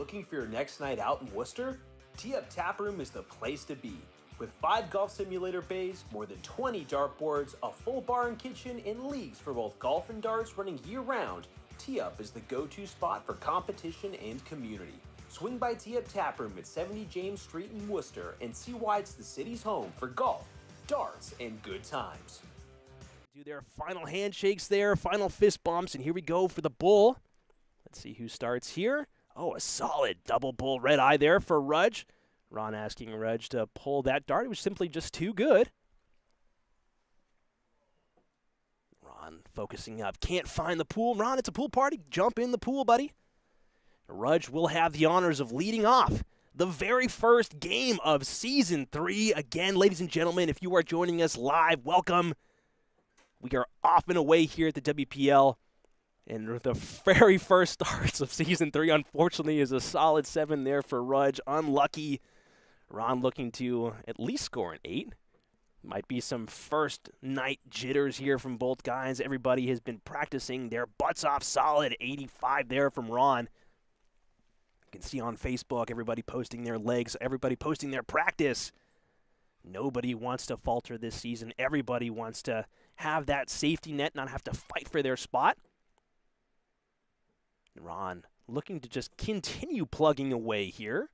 Looking for your next night out in Worcester? Tee Up Tap Room is the place to be. With 5 golf simulator bays, more than 20 dartboards, a full bar and kitchen, and leagues for both golf and darts running year-round, Tee Up is the go-to spot for competition and community. Swing by Tee Up Tap Room at 70 James Street in Worcester and see why it's the city's home for golf, darts, and good times. Do their final handshakes there, final fist bumps, and here we go for the bull. Let's see who starts here. Oh, a solid double bull red eye there for Rudge. Ron asking Rudge to pull that dart. It was simply just too good. Ron focusing up. Can't find the pool. Ron, it's a pool party. Jump in the pool, buddy. Rudge will have the honors of leading off the very first game of Season 3. Again, ladies and gentlemen, if you are joining us live, welcome. We are off and away here at the WPL. And the very first starts of Season 3, unfortunately, is a solid 7 there for Rudge. Unlucky. Ron looking to at least score an 8. Might be some first night jitters here from both guys. Everybody has been practicing their butts off. Solid 85 there from Ron. You can see on Facebook everybody posting their legs, everybody posting their practice. Nobody wants to falter this season. Everybody wants to have that safety net, not have to fight for their spot. Ron looking to just continue plugging away here.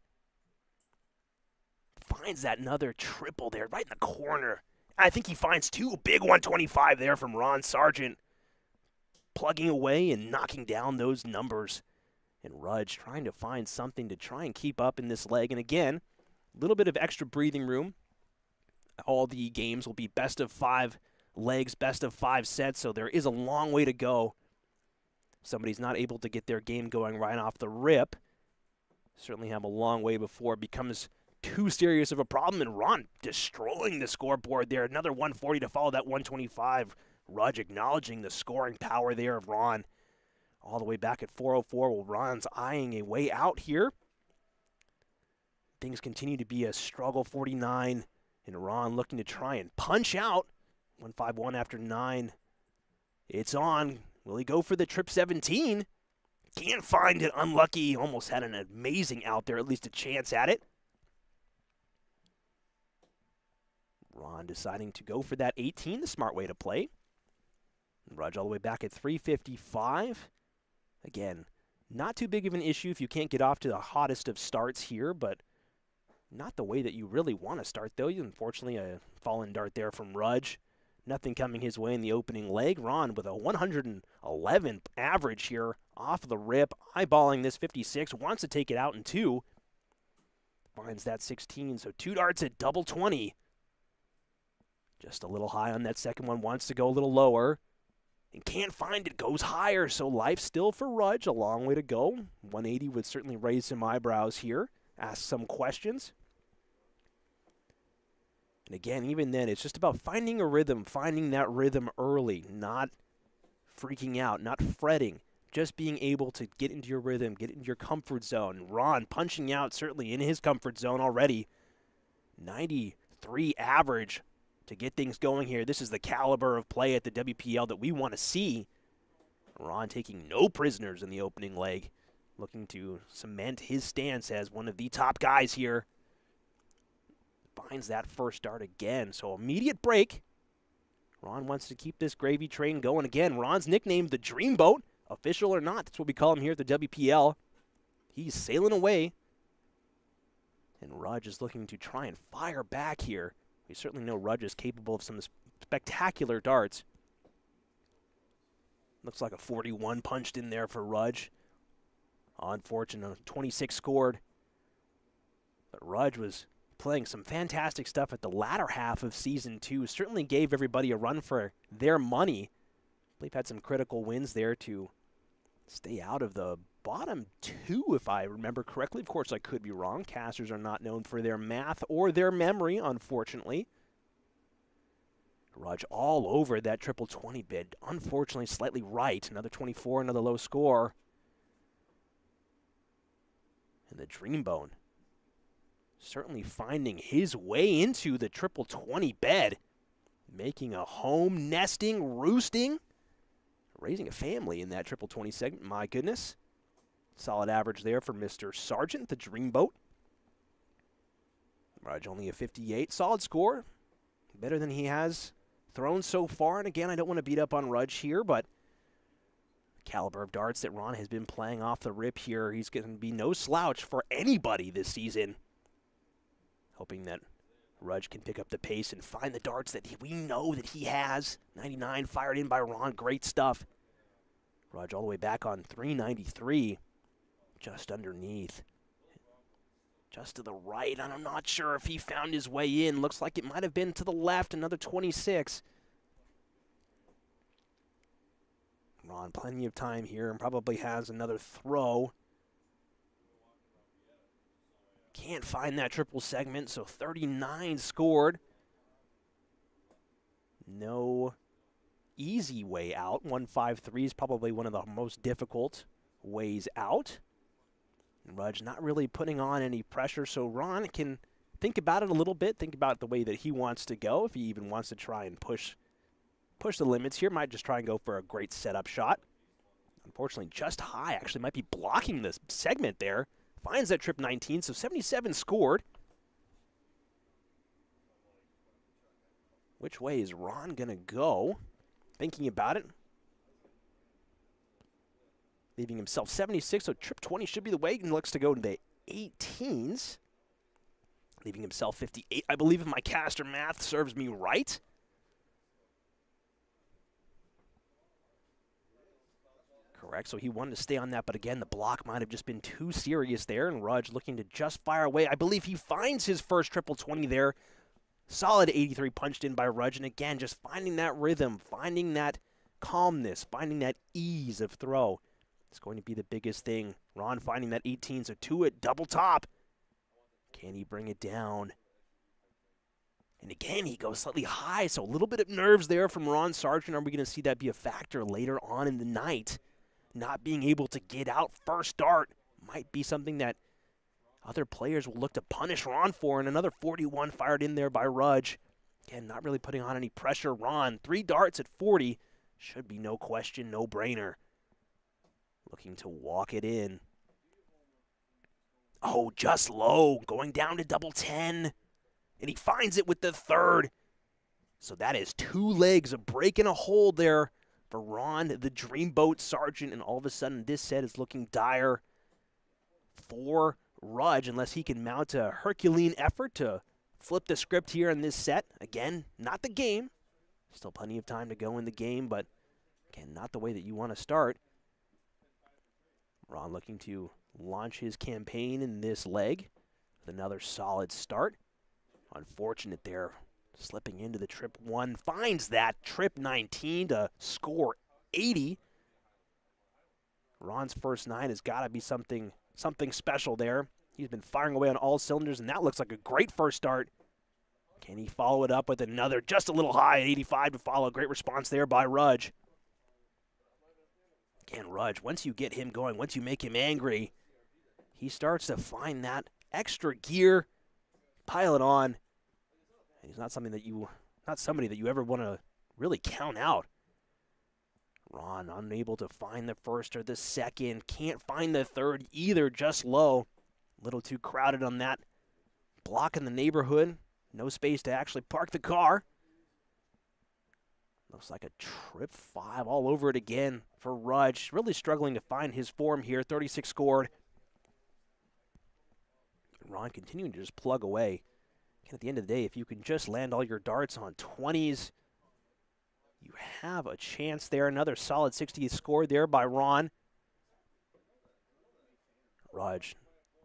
Finds that another triple there right in the corner. I think he finds 2. Big 125 there from Ron Sargent. Plugging away and knocking down those numbers. And Rudge trying to find something to try and keep up in this leg. And again, a little bit of extra breathing room. All the games will be best of 5 legs, best of 5 sets, so there is a long way to go. Somebody's not able to get their game going right off the rip. Certainly have a long way before it becomes too serious of a problem. And Ron destroying the scoreboard there. Another 140 to follow that 125. Rudge acknowledging the scoring power there of Ron. All the way back at 404. Well, Ron's eyeing a way out here. Things continue to be a struggle. 49. And Ron looking to try and punch out. 151 after 9. It's on. Will he go for the trip 17? Can't find it. Unlucky. Almost had an amazing out there, at least a chance at it. Ron deciding to go for that 18, the smart way to play. Rudge all the way back at 355. Again, not too big of an issue if you can't get off to the hottest of starts here, but not the way that you really want to start, though. Unfortunately, a fallen dart there from Rudge. Nothing coming his way in the opening leg. Ron with a 111 average here off the rip. Eyeballing this 56. Wants to take it out in 2. Finds that 16. So 2 darts at double 20. Just a little high on that second one. Wants to go a little lower. And can't find it. Goes higher. So life still for Rudge. A long way to go. 180 would certainly raise some eyebrows here. Ask some questions. And again, even then, it's just about finding a rhythm, finding that rhythm early, not freaking out, not fretting, just being able to get into your rhythm, get into your comfort zone. Ron punching out certainly in his comfort zone already. 93 average to get things going here. This is the caliber of play at the WPL that we want to see. Ron taking no prisoners in the opening leg, looking to cement his stance as one of the top guys here. Finds that first dart again. So immediate break. Ron wants to keep this gravy train going again. Ron's nicknamed the Dreamboat. Official or not, that's what we call him here at the WPL. He's sailing away. And Rudge is looking to try and fire back here. We certainly know Rudge is capable of some spectacular darts. Looks like a 41 punched in there for Rudge. Unfortunate, 26 scored. But Rudge was playing some fantastic stuff at the latter half of Season 2. Certainly gave everybody a run for their money. I believe had some critical wins there to stay out of the bottom 2, if I remember correctly. Of course, I could be wrong. Casters are not known for their math or their memory, unfortunately. Rudge all over that triple 20 bid. Unfortunately, slightly right. Another 24, another low score. And the Dreambone certainly finding his way into the triple 20 bed. Making a home, nesting, roosting. Raising a family in that triple 20 segment, my goodness. Solid average there for Mr. Sargent, the Dreamboat. Rudge only a 58. Solid score. Better than he has thrown so far. And again, I don't want to beat up on Rudge here, but the caliber of darts that Ron has been playing off the rip here, he's going to be no slouch for anybody this season. Hoping that Rudge can pick up the pace and find the darts that we know that he has. 99 fired in by Ron. Great stuff. Rudge all the way back on 393. Just underneath. Just to the right, and I'm not sure if he found his way in. Looks like it might have been to the left, another 26. Ron, plenty of time here, and probably has another throw. Can't find that triple segment, so 39 scored. No easy way out. 153 is probably one of the most difficult ways out. Rudge not really putting on any pressure, so Ron can think about it a little bit, think about the way that he wants to go, if he even wants to try and push the limits here. Might just try and go for a great setup shot. Unfortunately, just high. Actually might be blocking this segment there. Finds that trip 19, so 77 scored. Which way is Ron going to go? Thinking about it. Leaving himself 76, so trip 20 should be the way. And looks to go to the 18s. Leaving himself 58, I believe, if my caster math serves me right. Correct, so he wanted to stay on that, but again, the block might have just been too serious there, and Rudge looking to just fire away. I believe he finds his first triple 20 there. Solid 83 punched in by Rudge, and again, just finding that rhythm, finding that calmness, finding that ease of throw. It's going to be the biggest thing. Ron finding that 18, so two at double top. Can he bring it down? And again, he goes slightly high, so a little bit of nerves there from Ron Sargent. Are we going to see that be a factor later on in the night? Not being able to get out first dart might be something that other players will look to punish Ron for. And another 41 fired in there by Rudge. Again, not really putting on any pressure. Ron, 3 darts at 40. Should be no question, no brainer. Looking to walk it in. Oh, just low. Going down to double 10. And he finds it with the third. So that is 2 legs of breaking a hold there for Ron, the Dreamboat Sargent. And all of a sudden, this set is looking dire for Rudge, unless he can mount a Herculean effort to flip the script here in this set. Again, not the game. Still plenty of time to go in the game, but again, not the way that you want to start. Ron looking to launch his campaign in this leg with another solid start. Unfortunate there, slipping into the trip 1. Finds that trip 19 to score 80. Ron's first 9 has got to be something special there. He's been firing away on all cylinders, and that looks like a great first start. Can he follow it up with another just a little high at 85 to follow? Great response there by Rudge. Again, Rudge, once you get him going, once you make him angry, he starts to find that extra gear, pile it on. And he's not somebody that you ever want to really count out. Ron unable to find the first or the second. Can't find the third either, just low. A little too crowded on that block in the neighborhood. No space to actually park the car. Looks like a trip 5 all over it again for Rudge. Really struggling to find his form here. 36 scored. Ron continuing to just plug away. And at the end of the day, if you can just land all your darts on 20s, you have a chance there. Another solid 60 scored there by Ron. Rudge,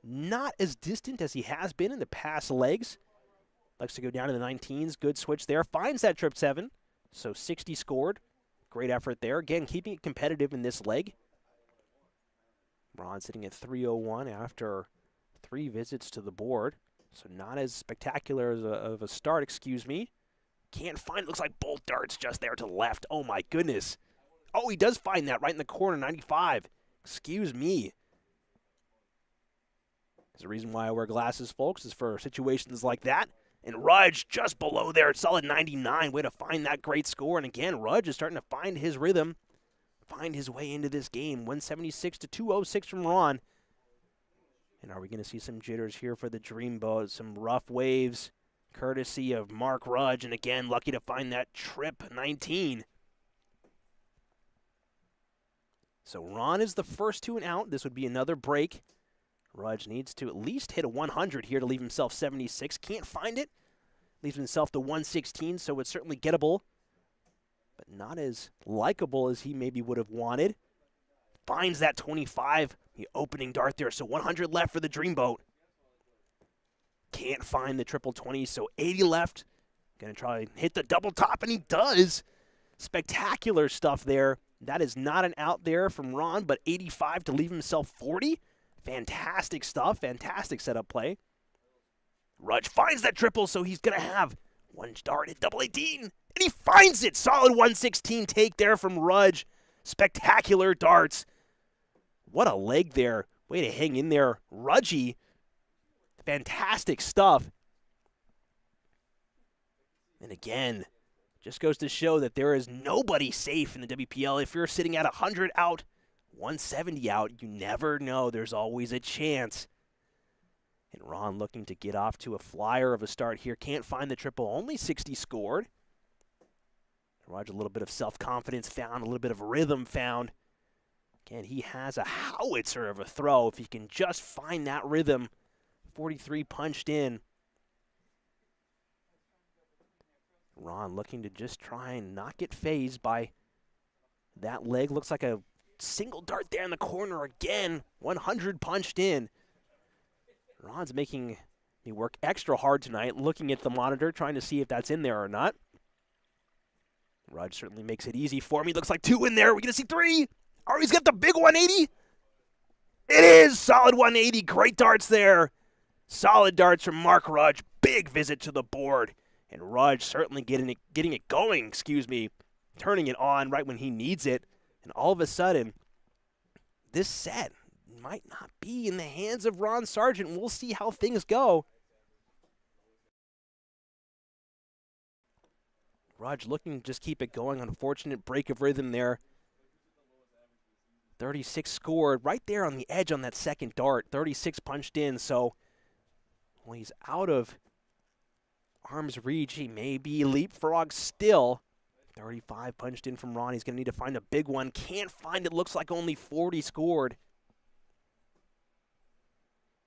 not as distant as he has been in the past legs. Likes to go down to the 19s. Good switch there. Finds that trip 7. So 60 scored. Great effort there. Again, keeping it competitive in this leg. Ron sitting at 301 after 3 visits to the board. So not as spectacular as of a start, excuse me. Can't find, looks like both darts just there to the left. Oh my goodness. Oh, he does find that right in the corner, 95. Excuse me. There's a reason why I wear glasses, folks, is for situations like that. And Rudge just below there, solid 99. Way to find that great score. And again, Rudge is starting to find his rhythm. find his way into this game. 176 to 206 from Ron. And are we going to see some jitters here for the Dreamboat? Some rough waves, courtesy of Mark Rudge. And again, lucky to find that trip 19. So Ron is the first to and out. This would be another break. Rudge needs to at least hit a 100 here to leave himself 76. Can't find it. Leaves himself to 116, so it's certainly gettable, but not as likable as he maybe would have wanted. Finds that 25, the opening dart there, so 100 left for the Dreamboat. Can't find the triple 20, so 80 left. Gonna try and hit the double top, and he does. Spectacular stuff there. That is not an out there from Ron, but 85 to leave himself 40. Fantastic stuff, fantastic setup play. Rudge finds that triple, so he's going to have one dart at double 18, and he finds it. Solid 116 take there from Rudge. Spectacular darts. What a leg there. Way to hang in there, Rudgy. Fantastic stuff. And again, just goes to show that there is nobody safe in the WPL. If you're sitting at 100 out, 170 out, you never know. There's always a chance. And Ron looking to get off to a flyer of a start here. Can't find the triple. Only 60 scored. Rudge, a little bit of self-confidence found, a little bit of rhythm found. Again, he has a howitzer of a throw. If he can just find that rhythm. 43 punched in. Ron looking to just try and not get phased by that leg. Looks like a single dart there in the corner again. 100 punched in. Ron's making me work extra hard tonight, looking at the monitor, trying to see if that's in there or not. Rudge certainly makes it easy for me. Looks like 2 in there. We're going to see 3. Oh, he's got the big 180. It is solid 180. Great darts there. Solid darts from Mark Rudge. Big visit to the board. And Rudge certainly getting it going, turning it on right when he needs it. And all of a sudden, this set might not be in the hands of Ron Sargent. We'll see how things go. Rudge looking to just keep it going. Unfortunate break of rhythm there. 36 scored right there on the edge on that second dart. 36 punched in, so well, he's out of arm's reach. He may be leapfrog still. 35 punched in from Ron. He's going to need to find a big one. Can't find it. Looks like only 40 scored.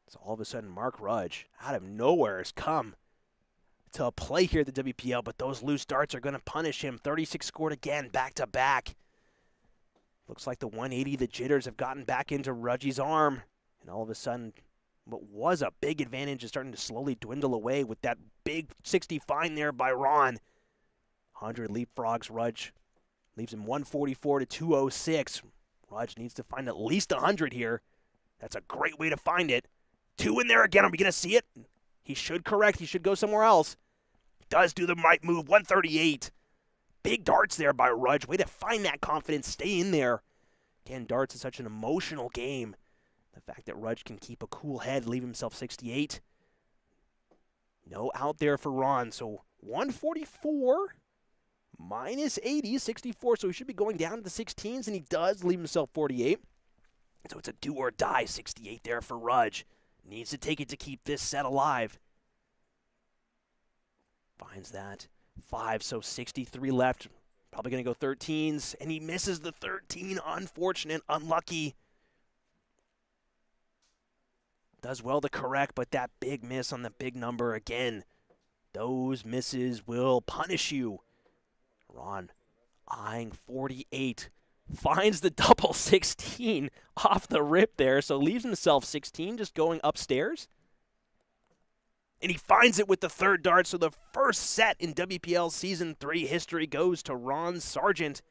So all of a sudden, Mark Rudge, out of nowhere, has come to a play here at the WPL, but those loose darts are going to punish him. 36 scored again, back-to-back. Looks like the 180, the jitters have gotten back into Rudgy's arm. And all of a sudden, what was a big advantage is starting to slowly dwindle away with that big 60 find there by Ron. 100 leapfrogs. Rudge leaves him 144 to 206. Rudge needs to find at least 100 here. That's a great way to find it. 2 in there again. Are we going to see it? He should correct. He should go somewhere else. Does do the right move. 138. Big darts there by Rudge. Way to find that confidence. Stay in there. Again, darts is such an emotional game. The fact that Rudge can keep a cool head, leave himself 68. No out there for Ron. So 144 minus 80, 64. So he should be going down to the 16s, and he does leave himself 48. So it's a do or die 68 there for Rudge. Needs to take it to keep this set alive. Finds that 5, so 63 left. Probably going to go 13s, and he misses the 13. Unfortunate, unlucky. Does well to correct, but that big miss on the big number again. Those misses will punish you. Ron eyeing 48. Finds the double 16 off the rip there, so leaves himself 16, just going upstairs. And he finds it with the third dart, so the first set in WPL Season 3 history goes to Ron Sargent.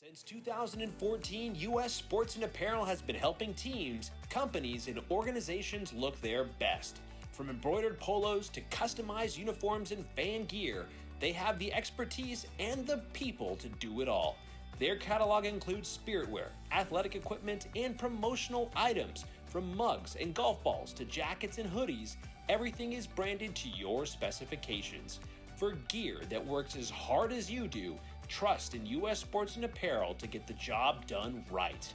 Since 2014, U.S. Sports and Apparel has been helping teams, companies, and organizations look their best. From embroidered polos to customized uniforms and fan gear, they have the expertise and the people to do it all. Their catalog includes spiritwear, athletic equipment, and promotional items. From mugs and golf balls to jackets and hoodies, everything is branded to your specifications. For gear that works as hard as you do, Trust in U.S. Sports and Apparel to get the job done right.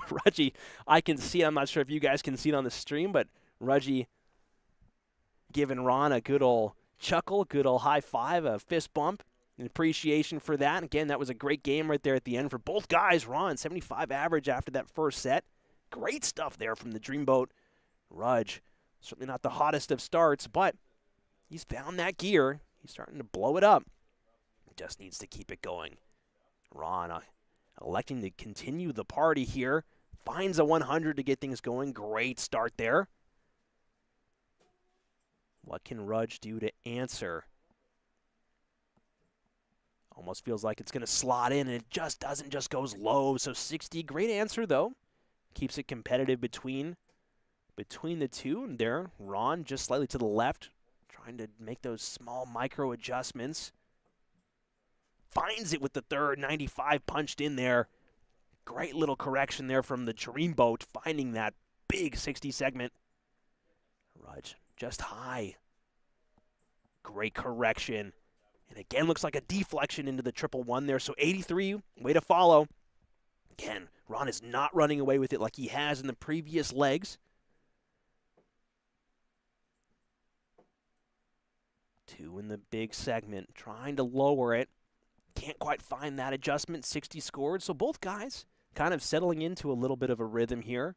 Rudge, I can see it. I'm not sure if you guys can see it on the stream, but Rudge giving Ron a good old chuckle, good old high five, a fist bump, an appreciation for that. Again, that was a great game right there at the end for both guys. Ron, 75 average after that first set. Great stuff there from the Dreamboat. Rudge, certainly not the hottest of starts, but he's found that gear. He's starting to blow it up. Just needs to keep it going. Ron electing to continue the party here. Finds a 100 to get things going. Great start there. What can Rudge do to answer? Almost feels like it's going to slot in, and it just doesn't, just goes low. So 60, great answer, though. Keeps it competitive between the two. And there, Ron just slightly to the left, trying to make those small micro adjustments. Finds it with the third, 95 punched in there. Great little correction there from the Dreamboat, finding that big 60 segment. Rudge just high. Great correction. And again, looks like a deflection into the 111 there. So 83, way to follow. Again, Ron is not running away with it like he has in the previous legs. Two in the big segment, trying to lower it. Can't quite find that adjustment, 60 scored. So both guys kind of settling into a little bit of a rhythm here.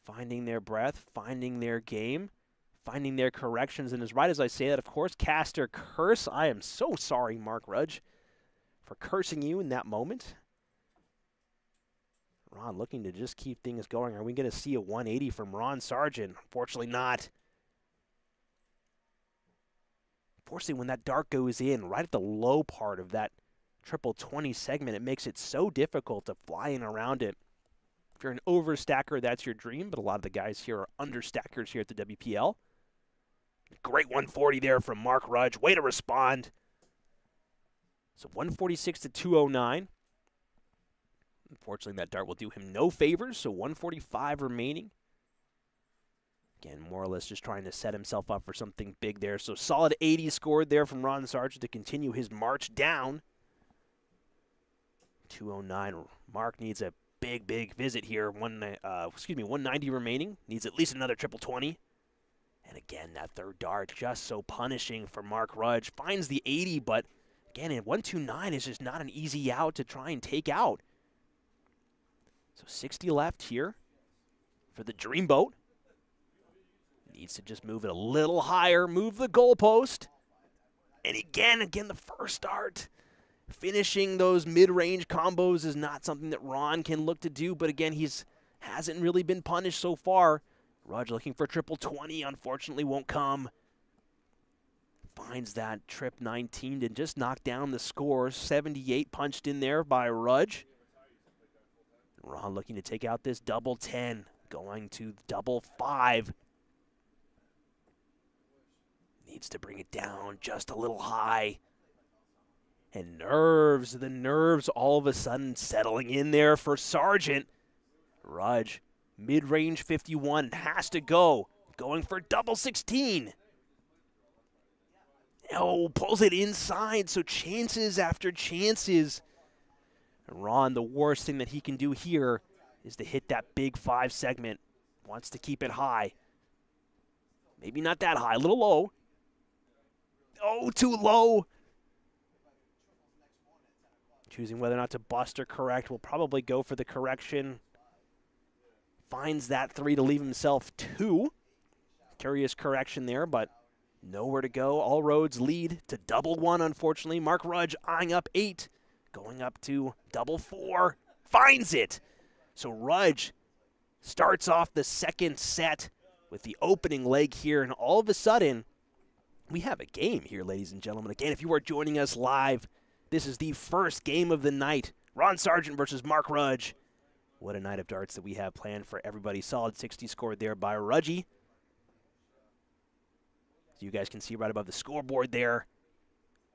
Finding their breath, finding their game, finding their corrections. And as right as I say that, of course, caster curse. I am so sorry, Mark Rudge, for cursing you in that moment. Ron looking to just keep things going. Are we going to see a 180 from Ron Sargent? Unfortunately not. Unfortunately, when that dart goes in right at the low part of that 20 segment, it makes it so difficult to fly in around it. If you're an overstacker, that's your dream, but a lot of the guys here are understackers here at the WPL. Great 140 there from Mark Rudge. Way to respond. So 146 to 209. Unfortunately, that dart will do him no favors, so 145 remaining. Again, more or less just trying to set himself up for something big there. So solid 80 scored there from Ron Sargent to continue his march down. 209. Mark needs a big visit here. 190 remaining. Needs at least another 20. And again, that third dart just so punishing for Mark Rudge. Finds the 80, but again, in 129 is just not an easy out to try and take out. So 60 left here for the Dreamboat. Needs to just move it a little higher, move the goalpost. And again, the first dart. Finishing those mid-range combos is not something that Ron can look to do, but again, hasn't really been punished so far. Rudge looking for 20, unfortunately won't come. Finds that trip 19 to just knock down the score. 78 punched in there by Rudge. Ron looking to take out this double 10, going to double 5. Needs to bring it down just a little high. And the nerves all of a sudden settling in there for Sargent. Rudge, mid-range 51, has to go. Going for double 16. Oh, pulls it inside, so chances after chances. Ron, the worst thing that he can do here is to hit that big 5 segment. Wants to keep it high. Maybe not that high, a little low. Oh, too low. Choosing whether or not to bust or correct. Will probably go for the correction. Finds that 3 to leave himself 2. Curious correction there, but nowhere to go. All roads lead to double 1, unfortunately. Mark Rudge eyeing up 8. Going up to double 4. Finds it. So Rudge starts off the second set with the opening leg here, and all of a sudden, we have a game here, ladies and gentlemen. Again, if you are joining us live, this is the first game of the night. Ron Sargent versus Mark Rudge. What a night of darts that we have planned for everybody. Solid 60 scored there by Rudge. So you guys can see right above the scoreboard there,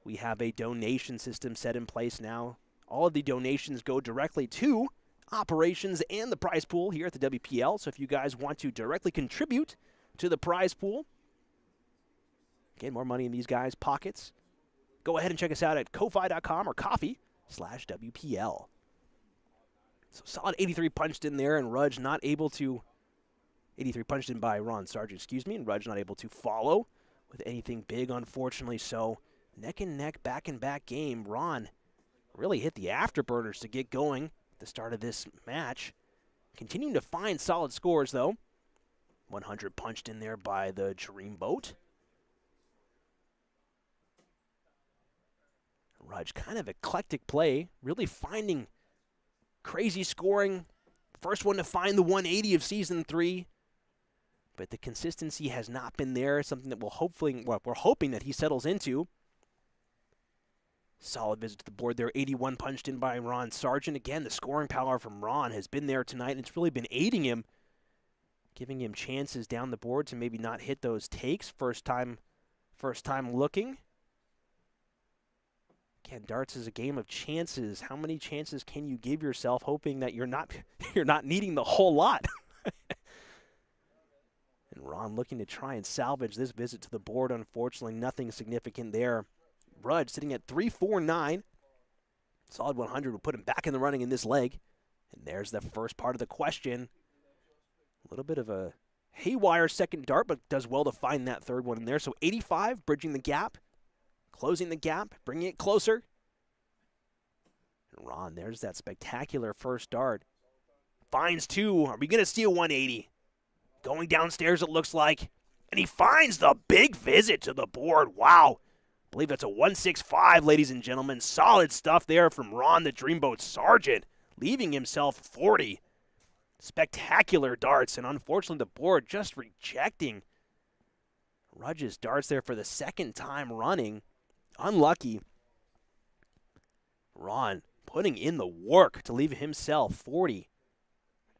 we have a donation system set in place now. All of the donations go directly to operations and the prize pool here at the WPL. So if you guys want to directly contribute to the prize pool, get more money in these guys' pockets, go ahead and check us out at ko-fi.com or coffee/WPL. So solid 83 punched in there, and Rudge not able to, 83 punched in by Ron Sargent, and Rudge not able to follow with anything big, unfortunately. So neck and neck, back and back game. Ron really hit the afterburners to get going at the start of this match. Continuing to find solid scores, though. 100 punched in there by the Dreamboat. Rudge, kind of eclectic play, really finding crazy scoring. First one to find the 180 of Season 3. But the consistency has not been there, something that we're hoping that he settles into. Solid visit to the board there, 81 punched in by Ron Sargent. Again, the scoring power from Ron has been there tonight, and it's really been aiding him, giving him chances down the board to maybe not hit those takes first time looking. Again, darts is a game of chances. How many chances can you give yourself, hoping that you're not needing the whole lot? And Ron looking to try and salvage this visit to the board. Unfortunately, nothing significant there. Rudge sitting at 349. Solid 100 will put him back in the running in this leg. And there's the first part of the question. A little bit of a haywire second dart, but does well to find that third one in there. So 85, bridging the gap, closing the gap, bringing it closer. And Ron, there's that spectacular first dart. Finds two. Are we going to see a 180? Going downstairs, it looks like. And he finds the big visit to the board. Wow. I believe that's a 165, ladies and gentlemen. Solid stuff there from Ron the Dreamboat Sargent, leaving himself 40. Spectacular darts, and unfortunately the board just rejecting Rudge's darts there for the second time running. Unlucky. Ron putting in the work to leave himself 40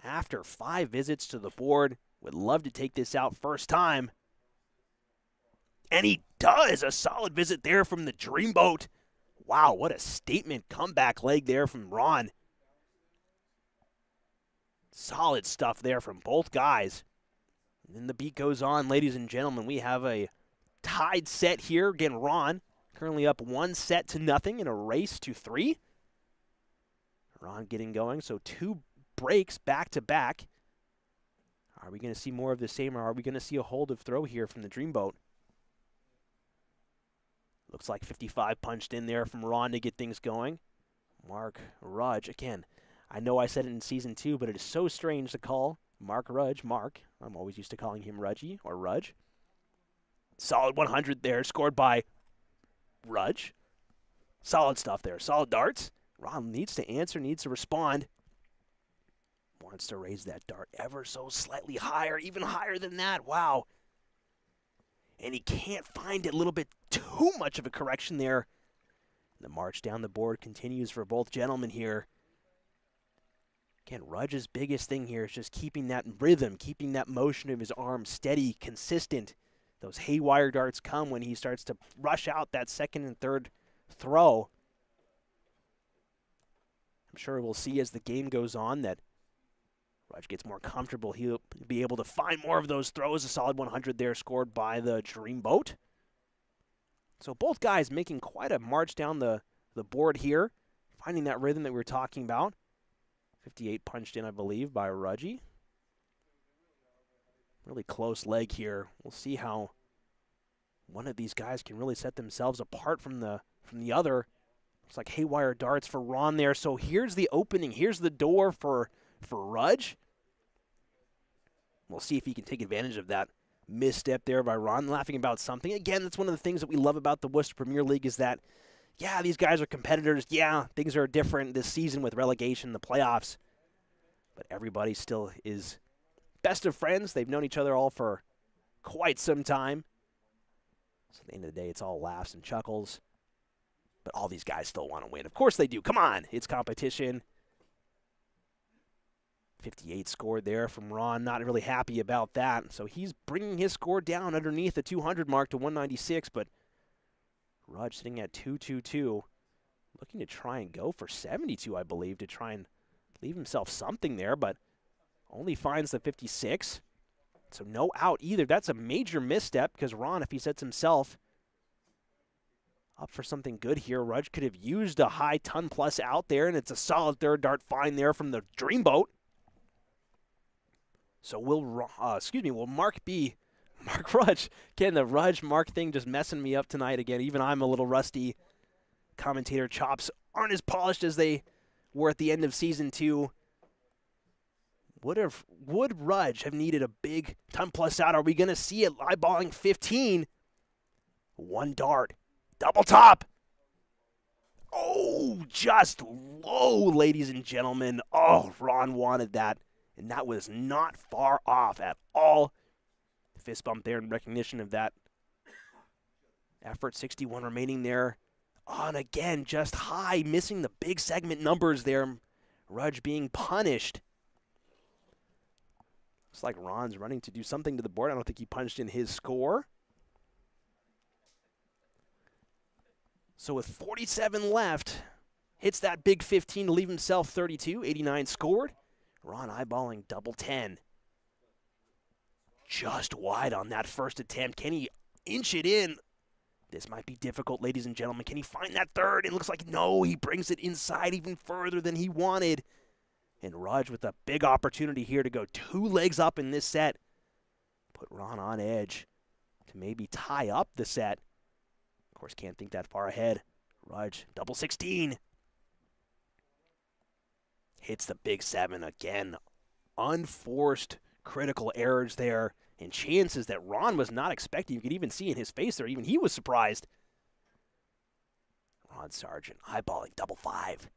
after 5 visits to the board. Would love to take this out first time. And he does. A solid visit there from the Dreamboat. Wow, what a statement comeback leg there from Ron. Solid stuff there from both guys. And then the beat goes on, ladies and gentlemen. We have a tied set here. Again, Ron currently up 1-0 in a race to 3. Ron getting going, so 2 breaks back-to-back. Are we going to see more of the same, or are we going to see a hold of throw here from the Dreamboat? Looks like 55 punched in there from Ron to get things going. Mark Rudge, again, I know I said it in Season 2, but it is so strange to call Mark Rudge Mark. I'm always used to calling him Rudgy or Rudge. Solid 100 there, scored by Rudge. Solid stuff there, solid darts. Ron needs to answer, needs to respond. Wants to raise that dart ever so slightly higher, even higher than that. Wow. And he can't find it. A little bit too much of a correction there. The march down the board continues for both gentlemen here. Again, Rudge's biggest thing here is just keeping that rhythm, keeping that motion of his arm steady, consistent. Those haywire darts come when he starts to rush out that second and third throw. I'm sure we'll see as the game goes on that Rudge gets more comfortable. He'll be able to find more of those throws. A solid 100 there scored by the Dreamboat. So both guys making quite a march down the board here, finding that rhythm that we were talking about. 58 punched in, I believe, by Rudge. Really close leg here. We'll see how one of these guys can really set themselves apart from the other. Looks like haywire darts for Ron there. So here's the opening. Here's the door for Rudge. We'll see if he can take advantage of that misstep there by Ron, laughing about something. Again, that's one of the things that we love about the Worcester Premier League is that, yeah, these guys are competitors. Yeah, things are different this season with relegation, the playoffs. But everybody still is best of friends. They've known each other all for quite some time. So at the end of the day, it's all laughs and chuckles. But all these guys still want to win. Of course they do. Come on, it's competition. 58 scored there from Ron. Not really happy about that. So he's bringing his score down underneath the 200 mark to 196. But Rudge sitting at 222. Looking to try and go for 72, I believe, to try and leave himself something there. But only finds the 56. So no out either. That's a major misstep because Ron, if he sets himself up for something good here. Rudge could have used a high ton plus out there, and it's a solid third dart find there from the Dreamboat. So will Mark Rudge. Again, the Rudge Mark thing just messing me up tonight again. Even I'm a little rusty. Commentator chops aren't as polished as they were at the end of season 2. Would Rudge have needed a big ton plus out? Are we going to see it eyeballing 15? One dart. Double top. Oh, just low, ladies and gentlemen. Oh, Ron wanted that, and that was not far off at all. Fist bump there in recognition of that effort. 61 remaining there. Oh, and again, just high, missing the big segment numbers there. Rudge being punished. Looks like Ron's running to do something to the board. I don't think he punched in his score. So with 47 left, hits that big 15 to leave himself 32. 89 scored. Ron eyeballing double 10. Just wide on that first attempt. Can he inch it in? This might be difficult, ladies and gentlemen. Can he find that third? It looks like no, he brings it inside even further than he wanted. And Rudge with a big opportunity here to go 2 legs up in this set. Put Ron on edge to maybe tie up the set. Of course, can't think that far ahead. Rudge, double 16. Hits the big 7 again. Unforced critical errors there and chances that Ron was not expecting. You could even see in his face there, even he was surprised. Ron Sargent eyeballing double 5.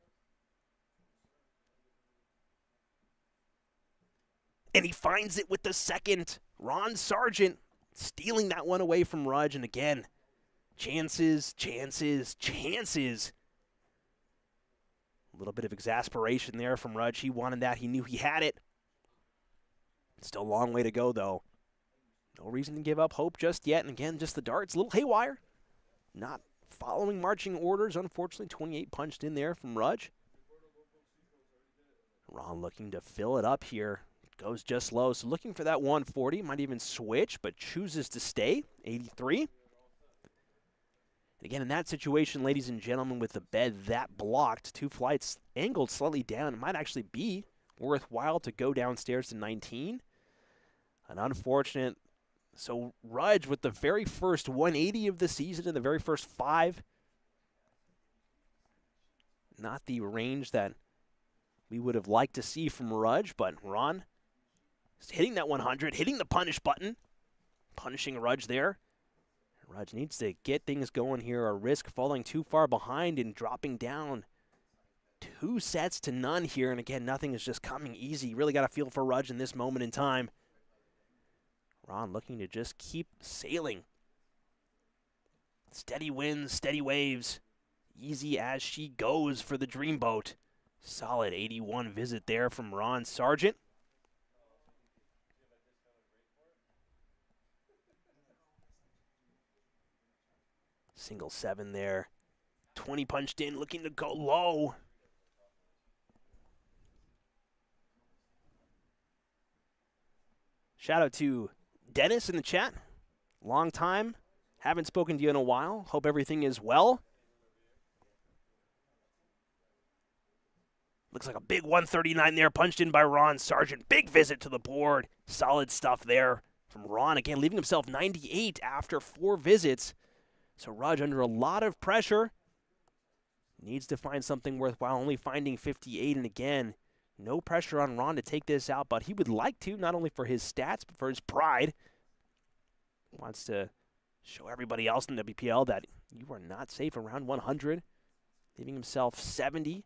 And he finds it with the second. Ron Sargent stealing that one away from Rudge. And again, chances, chances, chances. A little bit of exasperation there from Rudge. He wanted that. He knew he had it. Still a long way to go, though. No reason to give up hope just yet. And again, just the darts, a little haywire. Not following marching orders, unfortunately. 28 punched in there from Rudge. Ron looking to fill it up here. Goes just low, so looking for that 140. Might even switch, but chooses to stay. 83. And again, in that situation, ladies and gentlemen, with the bed that blocked, 2 flights angled slightly down, it might actually be worthwhile to go downstairs to 19. An unfortunate. So Rudge with the very first 180 of the season in the very first 5. Not the range that we would have liked to see from Rudge, but Ron hitting that 100, hitting the punish button, punishing Rudge there. Rudge needs to get things going here or risk falling too far behind and dropping down 2 sets to none here. And again, nothing is just coming easy. Really got to feel for Rudge in this moment in time. Ron looking to just keep sailing. Steady winds, steady waves. Easy as she goes for the Dreamboat. Solid 81 visit there from Ron Sargent. Single 7 there. 20 punched in, looking to go low. Shout out to Dennis in the chat. Long time. Haven't spoken to you in a while. Hope everything is well. Looks like a big 139 there, punched in by Ron Sargent. Big visit to the board. Solid stuff there from Ron. Again, leaving himself 98 after 4 visits. So Rudge under a lot of pressure. Needs to find something worthwhile, only finding 58. And again, no pressure on Ron to take this out, but he would like to, not only for his stats, but for his pride. Wants to show everybody else in the WPL that you are not safe around 100. Leaving himself 70.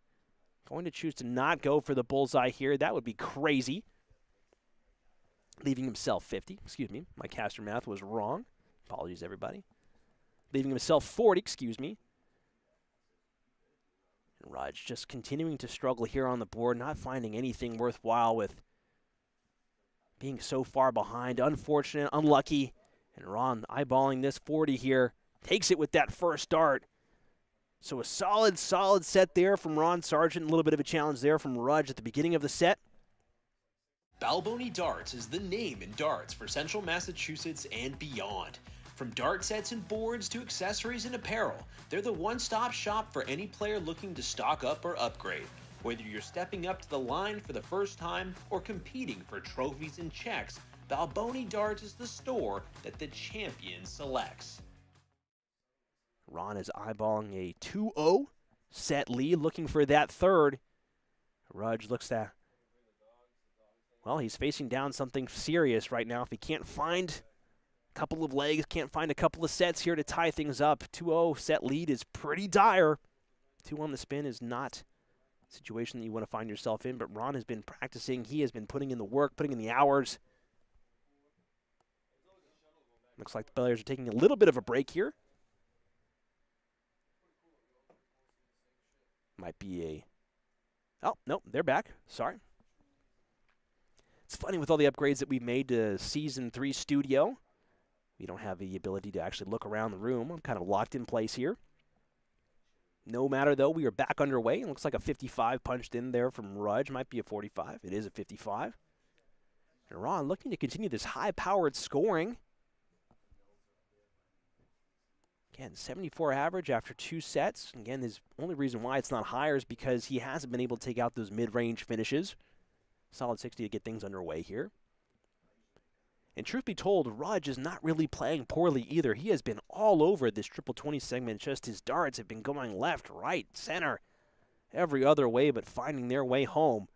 Going to choose to not go for the bullseye here. That would be crazy. Leaving himself 50. Excuse me, my caster math was wrong. Apologies, everybody. Leaving himself 40, excuse me. And Rudge just continuing to struggle here on the board, not finding anything worthwhile with being so far behind. Unfortunate, unlucky. And Ron eyeballing this 40 here. Takes it with that first dart. So a solid set there from Ron Sargent. A little bit of a challenge there from Rudge at the beginning of the set. Balboni Darts is the name in darts for Central Massachusetts and beyond. From dart sets and boards to accessories and apparel, they're the one-stop shop for any player looking to stock up or upgrade. Whether you're stepping up to the line for the first time or competing for trophies and checks, Balboni Darts is the store that the champion selects. Ron is eyeballing a 2-0 set lead, looking for that third. Rudge looks at, well, he's facing down something serious right now. If he can't find a couple of legs, can't find a couple of sets here to tie things up, 2-0 set lead is pretty dire. 2 on the spin is not a situation that you want to find yourself in, but Ron has been practicing. He has been putting in the work, putting in the hours. Looks like the players are taking a little bit of a break here. Might be a... Oh, no, they're back. Sorry. It's funny with all the upgrades that we've made to Season 3 Studio. We don't have the ability to actually look around the room. I'm kind of locked in place here. No matter, though, we are back underway. It looks like a 55 punched in there from Rudge. Might be a 45. It is a 55. And Ron looking to continue this high-powered scoring. Again, 74 average after 2 sets. Again, his only reason why it's not higher is because he hasn't been able to take out those mid-range finishes. Solid 60 to get things underway here. And truth be told, Rudge is not really playing poorly either. He has been all over this triple 20 segment. Just his darts have been going left, right, center, every other way but finding their way home.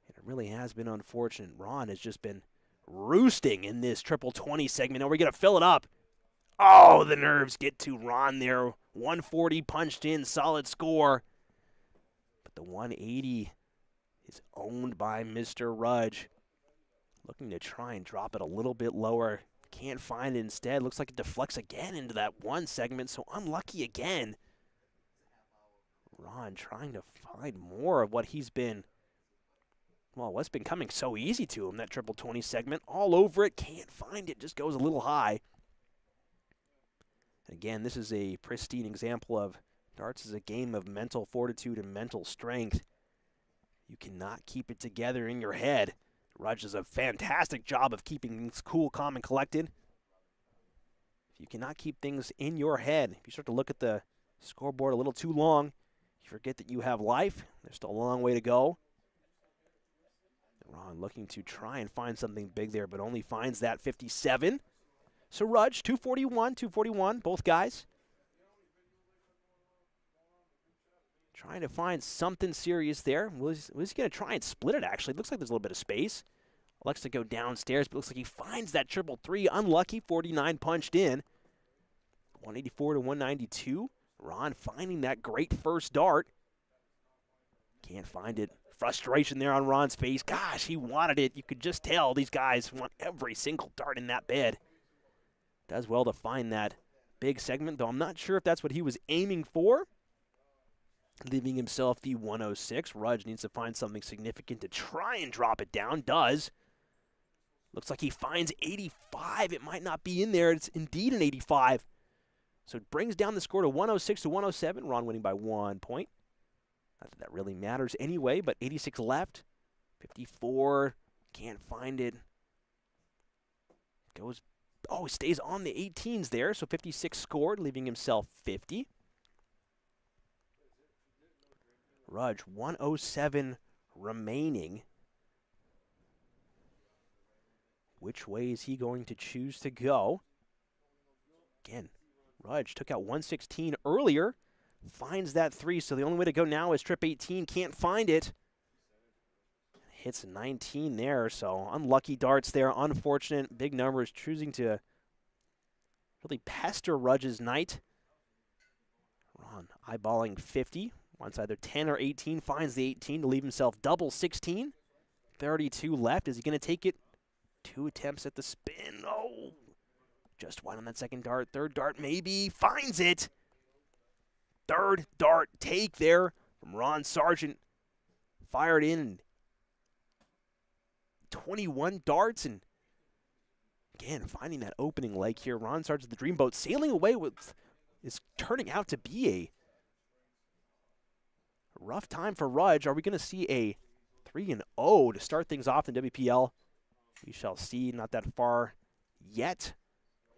And it really has been unfortunate. Ron has just been roosting in this triple 20 segment. Now we're going to fill it up. Oh, the nerves get to Ron there. 140 punched in, solid score. But the 180 is owned by Mr. Rudge. Looking to try and drop it a little bit lower. Can't find it instead. Looks like it deflects again into that one segment, so unlucky again. Ron trying to find more of what he's been, well, what's been coming so easy to him, that triple 20 segment. All over it, can't find it, just goes a little high. And again, this is a pristine example of darts is a game of mental fortitude and mental strength. You cannot keep it together in your head. Rudge does a fantastic job of keeping things cool, calm, and collected. If you cannot keep things in your head, if you start to look at the scoreboard a little too long, you forget that you have life. There's still a long way to go. Ron looking to try and find something big there, but only finds that 57. So Rudge, 241, both guys. Trying to find something serious there. Was he going to try and split it, actually? Looks like there's a little bit of space. Likes to go downstairs, but looks like he finds that triple 3. Unlucky, 49 punched in. 184 to 192. Ron finding that great first dart. Can't find it. Frustration there on Ron's face. Gosh, he wanted it. You could just tell these guys want every single dart in that bed. Does well to find that big segment, though I'm not sure if that's what he was aiming for. Leaving himself the 106. Rudge needs to find something significant to try and drop it down. Does. Looks like he finds 85. It might not be in there. It's indeed an 85. So it brings down the score to 106 to 107. Ron winning by 1 point. Not that that really matters anyway, but 86 left. 54. Can't find it. Goes. Oh, he stays on the 18s there. So 56 scored, leaving himself 50. Rudge, 107 remaining. Which way is he going to choose to go? Again, Rudge took out 116 earlier. Finds that 3, so the only way to go now is trip 18. Can't find it. Hits 19 there, so unlucky darts there. Unfortunate. Big numbers choosing to really pester Rudge's night. Ron eyeballing 50. Wants either 10 or 18. Finds the 18 to leave himself double 16. 32 left. Is he going to take it? 2 attempts at the spin. Oh, just wide on that second dart. Third dart maybe. Finds it. Third dart take there from Ron Sargent. Fired in 21 darts. And again, finding that opening leg here. Ron Sargent, the Dreamboat, sailing away with is turning out to be a rough time for Rudge. Are we going to see a 3-0 to start things off in WPL? We shall see. Not that far yet.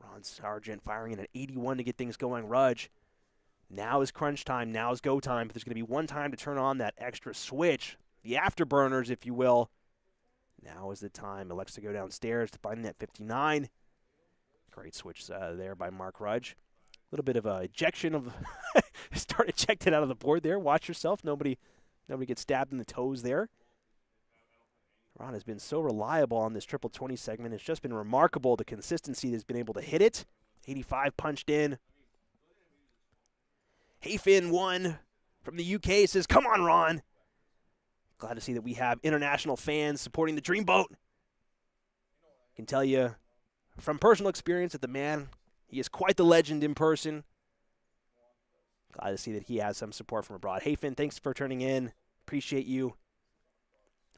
Ron Ron Sargent firing in an 81 to get things going. Rudge. Now is crunch time. Now is go time. But there's going to be one time to turn on that extra switch. The afterburners, if you will. Now is the time. Elects to go downstairs to find that 59. Great switch there by Mark Rudge. A little bit of a ejection of start ejected out of the board there. Watch yourself. Nobody gets stabbed in the toes there. Ron has been so reliable on this triple 20 segment. It's just been remarkable the consistency that's been able to hit it. 85 punched in. Hayfin one from the UK says, "Come on, Ron." Glad to see that we have international fans supporting the Dreamboat. Can tell you from personal experience that the man, he is quite the legend in person. Glad to see that he has some support from abroad. Hayfin, thanks for turning in. Appreciate you.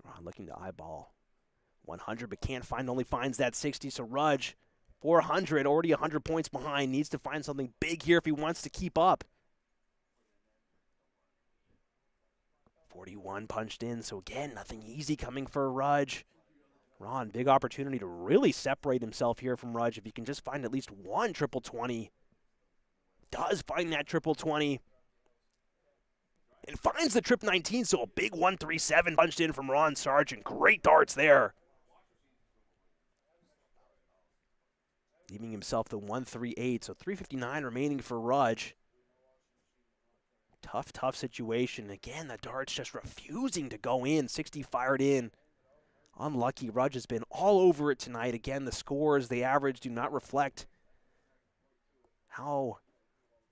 Ron looking to eyeball 100, but can't find, only finds that 60. So Rudge, 400, already 100 points behind. Needs to find something big here if he wants to keep up. 41 punched in, so again, nothing easy coming for Rudge. Ron, big opportunity to really separate himself here from Rudge if he can just find at least one triple 20. Does find that triple 20. And finds the trip 19, so a big 137 punched in from Ron Sargent. Great darts there. Leaving himself the 138, so 359 remaining for Rudge. Tough situation. Again, the darts just refusing to go in. 60 fired in. Unlucky. Rudge has been all over it tonight. Again, the scores, the average, do not reflect how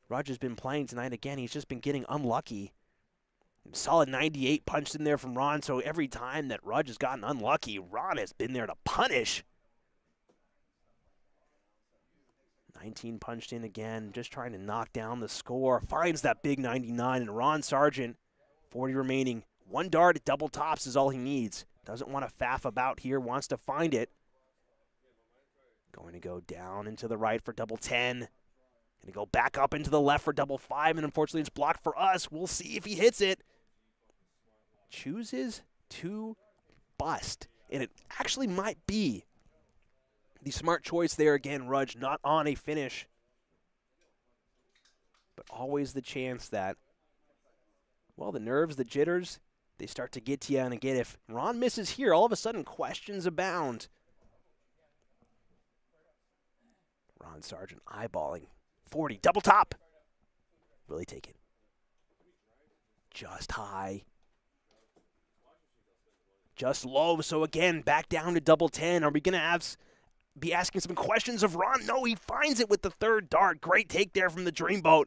Rudge has been playing tonight. Again, he's just been getting unlucky. Solid 98 punched in there from Ron, so every time that Rudge has gotten unlucky, Ron has been there to punish. 19 punched in again, just trying to knock down the score. Finds that big 99, and Ron Sargent, 40 remaining. One dart at double tops is all he needs. Doesn't want to faff about here, wants to find it. Going to go down into the right for double 10. Going to go back up into the left for double 5, and unfortunately it's blocked for us. We'll see if he hits it. Chooses to bust, and it actually might be the smart choice there again. Rudge not on a finish, but always the chance that, well, the nerves, the jitters, they start to get to you. And again, if Ron misses here, all of a sudden questions abound. Ron Sargent eyeballing 40, double top. Really take it. Just high. Just low, so again, back down to double 10. Are we going to be asking some questions of Ron? No, he finds it with the third dart. Great take there from the Dreamboat.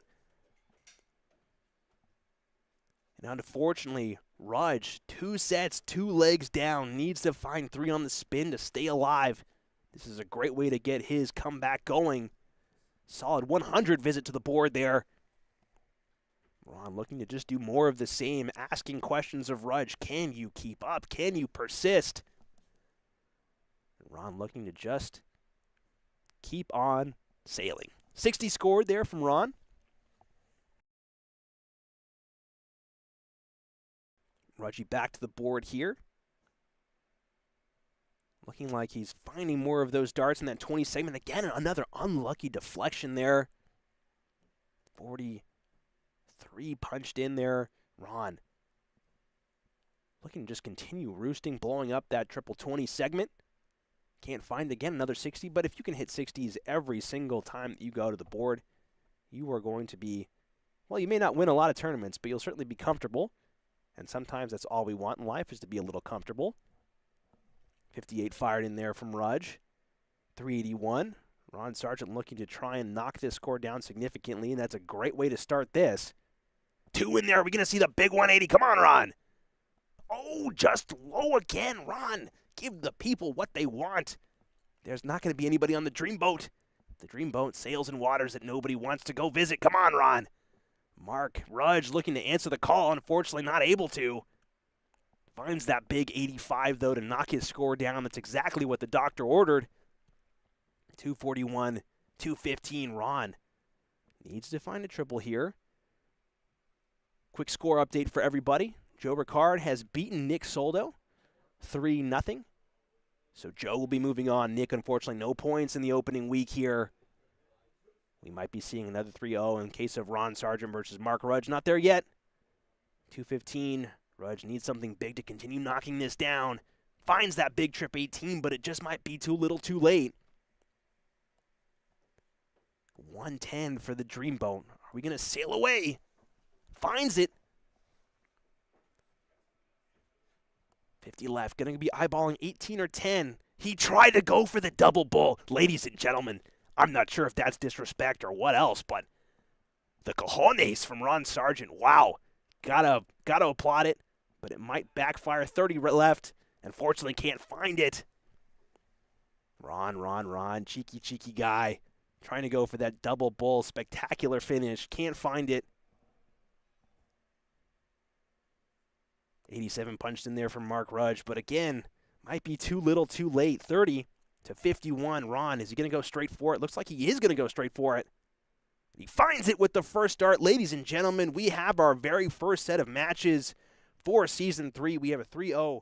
And unfortunately, Rudge, 2 sets, 2 legs down, needs to find 3 on the spin to stay alive. This is a great way to get his comeback going. Solid 100 visit to the board there. Ron looking to just do more of the same, asking questions of Rudge. Can you keep up? Can you persist? Ron looking to just keep on sailing. 60 scored there from Ron. Rudge back to the board here. Looking like he's finding more of those darts in that 20 segment. Again, another unlucky deflection there. 43 punched in there. Ron looking to just continue roosting, blowing up that triple 20 segment. Can't find, again, another 60, but if you can hit 60s every single time that you go to the board, you are going to be, well, you may not win a lot of tournaments, but you'll certainly be comfortable. And sometimes that's all we want in life, is to be a little comfortable. 58 fired in there from Rudge. 381. Ron Sargent looking to try and knock this score down significantly, and that's a great way to start this. 2 in there. Are we going to see the big 180? Come on, Ron. Oh, just low again. Ron, give the people what they want. There's not going to be anybody on the Dreamboat. The Dreamboat sails in waters that nobody wants to go visit. Come on, Ron. Mark Rudge looking to answer the call. Unfortunately, not able to. Finds that big 85, though, to knock his score down. That's exactly what the doctor ordered. 241, 215. Ron needs to find a triple here. Quick score update for everybody. Joe Ricard has beaten Nick Soldo 3-0. So Joe will be moving on. Nick, unfortunately, no points in the opening week here. We might be seeing another 3-0 in case of Ron Sargent versus Mark Rudge. Not there yet. 2:15. Rudge needs something big to continue knocking this down. Finds that big trip 18, but it just might be too little too late. 110 for the Dreamboat. Are we going to sail away? Finds it. 50 left. Going to be eyeballing 18 or 10. He tried to go for the double bull. Ladies and gentlemen, I'm not sure if that's disrespect or what else, but the cojones from Ron Sargent. Wow. Gotta applaud it, but it might backfire. 30 left. Unfortunately, can't find it. Ron. Cheeky guy. Trying to go for that double bull. Spectacular finish. Can't find it. 87 punched in there from Mark Rudge, but again, might be too little too late. 30-51. Ron, is he going to go straight for it? Looks like he is going to go straight for it. He finds it with the first dart. Ladies and gentlemen, we have our very first set of matches for Season 3. We have a 3-0.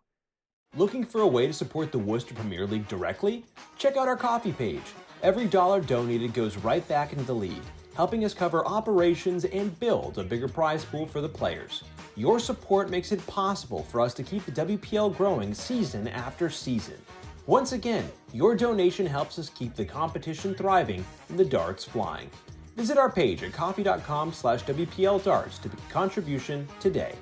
Looking for a way to support the Worcester Premier League directly? Check out our coffee page. Every dollar donated goes right back into the league, helping us cover operations and build a bigger prize pool for the players. Your support makes it possible for us to keep the WPL growing season after season. Once again, your donation helps us keep the competition thriving and the darts flying. Visit our page at coffee.com/WPL darts to make a contribution today.